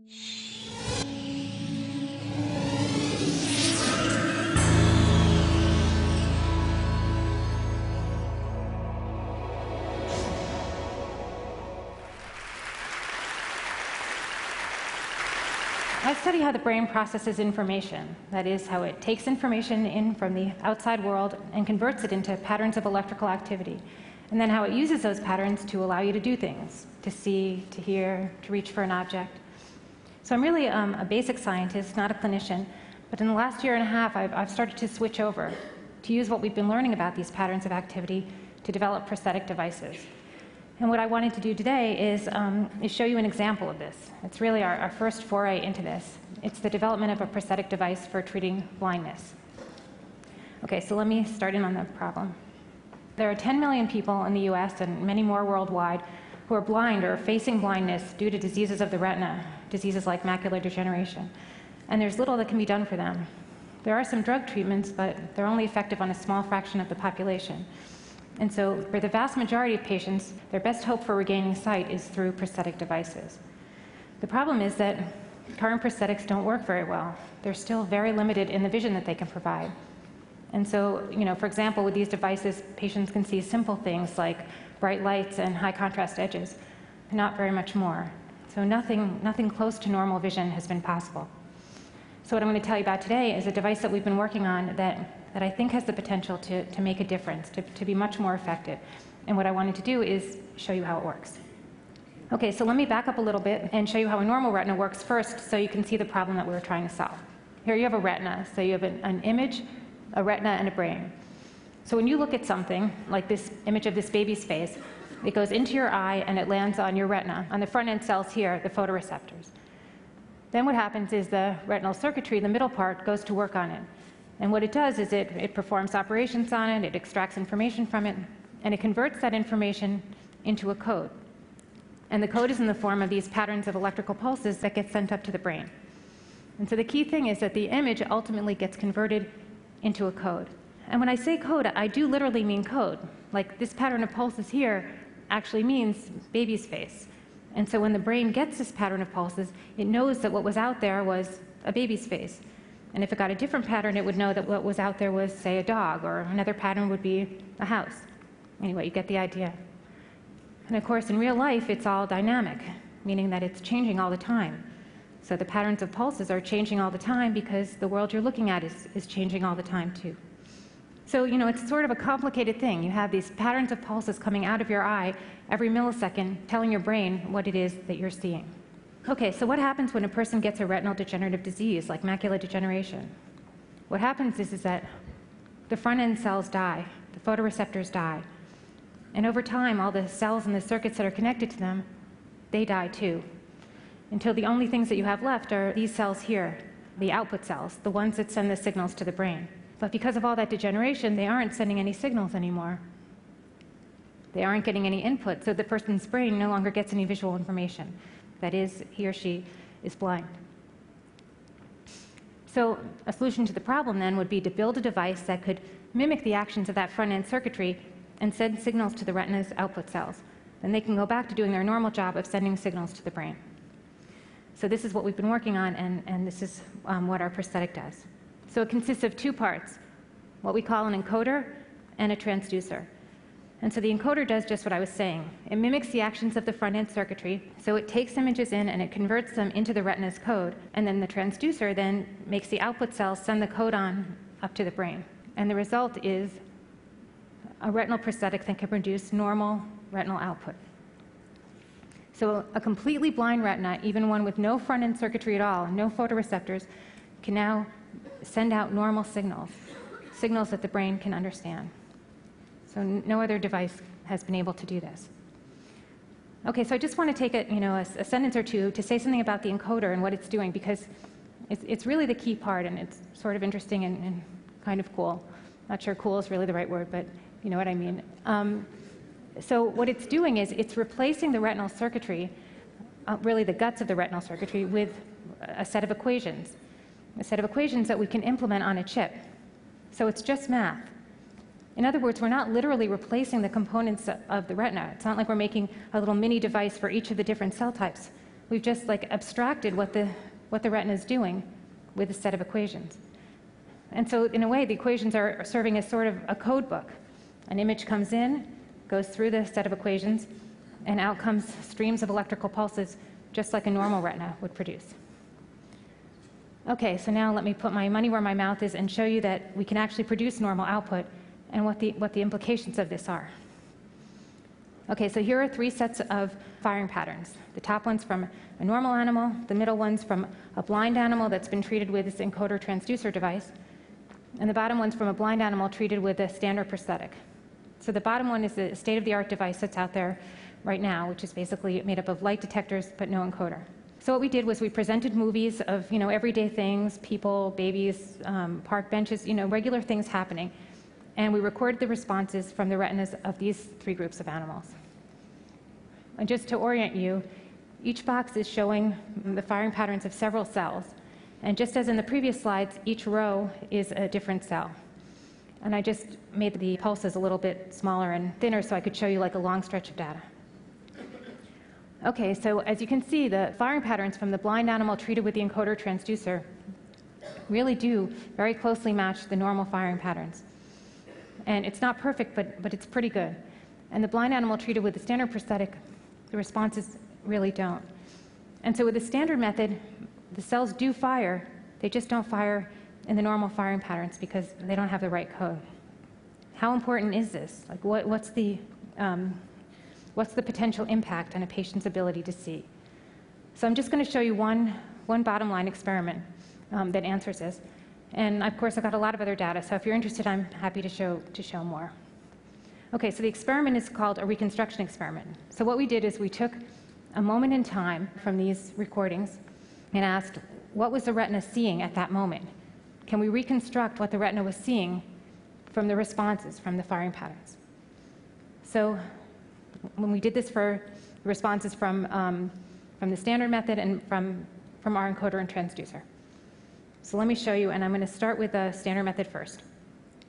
I study how the brain processes information. That is, how it takes information in from the outside world and converts it into patterns of electrical activity, and then how it uses those patterns to allow you to do things, to see, to hear, to reach for an object. So I'm really a basic scientist, not a clinician, but in the last year and a half I've started to switch over, to use what we've been learning about these patterns of activity to develop prosthetic devices. And what I wanted to do today is show you an example of this. It's really our first foray into this. It's the development of a prosthetic device for treating blindness. Okay, so let me start in on the problem. There are 10 million people in the US and many more worldwide who are blind or facing blindness due to diseases of the retina, diseases like macular degeneration. And there's little that can be done for them. There are some drug treatments, but they're only effective on a small fraction of the population. And so for the vast majority of patients, their best hope for regaining sight is through prosthetic devices. The problem is that current prosthetics don't work very well. They're still very limited in the vision that they can provide. And so, for example, with these devices, patients can see simple things like bright lights and high contrast edges, not very much more. So nothing close to normal vision has been possible. So what I'm going to tell you about today is a device that we've been working on that I think has the potential to make a difference, to be much more effective. And what I wanted to do is show you how it works. Okay, so let me back up a little bit and show you how a normal retina works first so you can see the problem that we were trying to solve. Here you have a retina, so you have an image, a retina, and a brain. So when you look at something, like this image of this baby's face, it goes into your eye and it lands on your retina, on the front end cells here, the photoreceptors. Then what happens is the retinal circuitry, the middle part, goes to work on it. And what it does is it performs operations on it, it extracts information from it, and it converts that information into a code. And the code is in the form of these patterns of electrical pulses that get sent up to the brain. And so the key thing is that the image ultimately gets converted into a code. And when I say code, I do literally mean code. Like this pattern of pulses here actually means baby's face. And so when the brain gets this pattern of pulses, it knows that what was out there was a baby's face. And if it got a different pattern, it would know that what was out there was, say, a dog, or another pattern would be a house. Anyway, you get the idea. And of course, in real life, it's all dynamic, meaning that it's changing all the time. So the patterns of pulses are changing all the time because the world you're looking at is changing all the time, too. So, it's sort of a complicated thing. You have these patterns of pulses coming out of your eye every millisecond, telling your brain what it is that you're seeing. Okay, so what happens when a person gets a retinal degenerative disease, like macular degeneration? What happens is that the front-end cells die, the photoreceptors die, and over time, all the cells and the circuits that are connected to them, they die too, until the only things that you have left are these cells here, the output cells, the ones that send the signals to the brain. But because of all that degeneration, they aren't sending any signals anymore. They aren't getting any input, so the person's brain no longer gets any visual information. That is, he or she is blind. So a solution to the problem then would be to build a device that could mimic the actions of that front-end circuitry and send signals to the retina's output cells. Then they can go back to doing their normal job of sending signals to the brain. So this is what we've been working on, and this is what our prosthetic does. So it consists of two parts, what we call an encoder and a transducer. And so the encoder does just what I was saying. It mimics the actions of the front-end circuitry, so it takes images in and it converts them into the retina's code, and then the transducer then makes the output cells send the code on up to the brain. And the result is a retinal prosthetic that can produce normal retinal output. So a completely blind retina, even one with no front-end circuitry at all, no photoreceptors, can now send out normal signals, signals that the brain can understand. So no other device has been able to do this. Okay, so I just want to take a sentence or two to say something about the encoder and what it's doing, because it's really the key part, and it's sort of interesting and kind of cool. Not sure cool is really the right word, but you know what I mean. So what it's doing is it's replacing the retinal circuitry, really the guts of the retinal circuitry, with a set of equations that we can implement on a chip. So it's just math. In other words, we're not literally replacing the components of the retina. It's not like we're making a little mini device for each of the different cell types. We've just like abstracted what the retina is doing with a set of equations. And so in a way, the equations are serving as sort of a code book. An image comes in, goes through the set of equations, and out comes streams of electrical pulses, just like a normal retina would produce. Okay, so now let me put my money where my mouth is and show you that we can actually produce normal output and what the implications of this are. Okay, so here are 3 sets of firing patterns. The top one's from a normal animal, the middle one's from a blind animal that's been treated with this encoder transducer device, and the bottom one's from a blind animal treated with a standard prosthetic. So the bottom one is the state-of-the-art device that's out there right now, which is basically made up of light detectors but no encoder. So what we did was we presented movies of everyday things, people, babies, park benches, regular things happening, and we recorded the responses from the retinas of these 3 groups of animals. And just to orient you, each box is showing the firing patterns of several cells, and just as in the previous slides, each row is a different cell. And I just made the pulses a little bit smaller and thinner so I could show you like a long stretch of data. Okay, so as you can see, the firing patterns from the blind animal treated with the encoder transducer really do very closely match the normal firing patterns. And it's not perfect, but it's pretty good. And the blind animal treated with the standard prosthetic, the responses really don't. And so with the standard method, the cells do fire, they just don't fire in the normal firing patterns because they don't have the right code. How important is this? Like what's the potential impact on a patient's ability to see? So I'm just going to show you one bottom line experiment that answers this. And of course, I've got a lot of other data, so if you're interested, I'm happy to show more. Okay, so the experiment is called a reconstruction experiment. So what we did is we took a moment in time from these recordings and asked, what was the retina seeing at that moment? Can we reconstruct what the retina was seeing from the responses, from the firing patterns? So when we did this for responses from the standard method and from our encoder and transducer. So let me show you, and I'm going to start with the standard method first.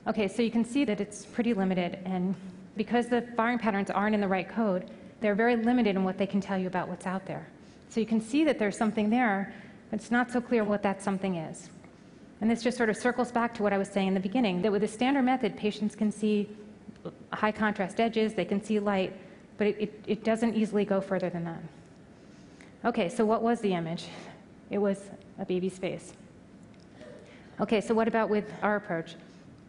Okay, so you can see that it's pretty limited, and because the firing patterns aren't in the right code, they're very limited in what they can tell you about what's out there. So you can see that there's something there, but it's not so clear what that something is. And this just sort of circles back to what I was saying in the beginning, that with the standard method, patients can see high contrast edges, they can see light, but it doesn't easily go further than that. Okay, so what was the image? It was a baby's face. Okay, so what about with our approach,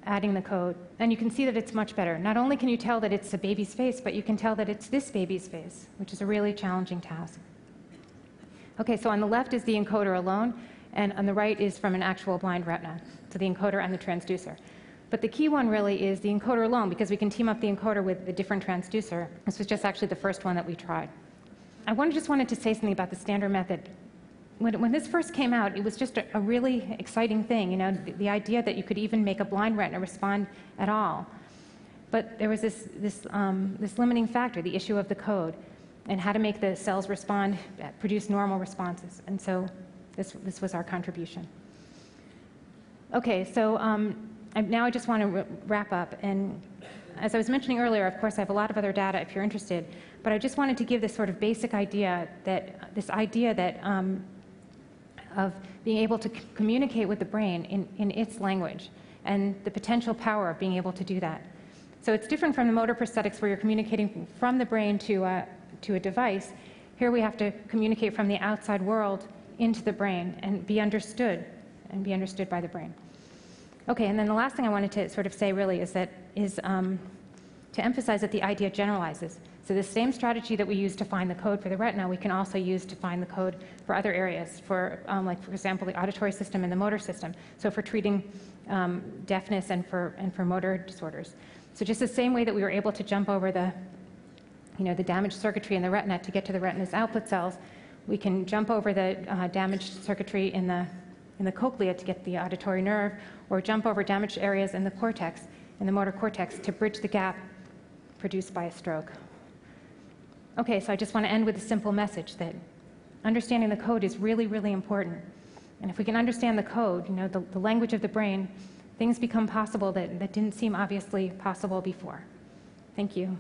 adding the code? And you can see that it's much better. Not only can you tell that it's a baby's face, but you can tell that it's this baby's face, which is a really challenging task. Okay, so on the left is the encoder alone, and on the right is from an actual blind retina, so the encoder and the transducer. But the key one really is the encoder alone, because we can team up the encoder with a different transducer. This was just actually the first one that we tried. I just wanted to say something about the standard method. When this first came out, it was just a really exciting thing, the idea that you could even make a blind retina respond at all. But there was this limiting factor, the issue of the code, and how to make the cells respond, produce normal responses. And so this was our contribution. Okay, so now I just want to wrap up. And as I was mentioning earlier, of course, I have a lot of other data if you're interested. But I just wanted to give this sort of basic idea that of being able to communicate with the brain in its language and the potential power of being able to do that. So it's different from the motor prosthetics where you're communicating from the brain to a device. Here we have to communicate from the outside world into the brain and be understood by the brain. Okay, and then the last thing I wanted to sort of say really is to emphasize that the idea generalizes. So the same strategy that we use to find the code for the retina, we can also use to find the code for other areas, for example, the auditory system and the motor system. So for treating deafness and for motor disorders. So just the same way that we were able to jump over the damaged circuitry in the retina to get to the retina's output cells, we can jump over the damaged circuitry in the cochlea to get the auditory nerve, or jump over damaged areas in the cortex, in the motor cortex, to bridge the gap produced by a stroke. Okay, so I just want to end with a simple message that understanding the code is really, really important. And if we can understand the code, the language of the brain, things become possible that didn't seem obviously possible before. Thank you.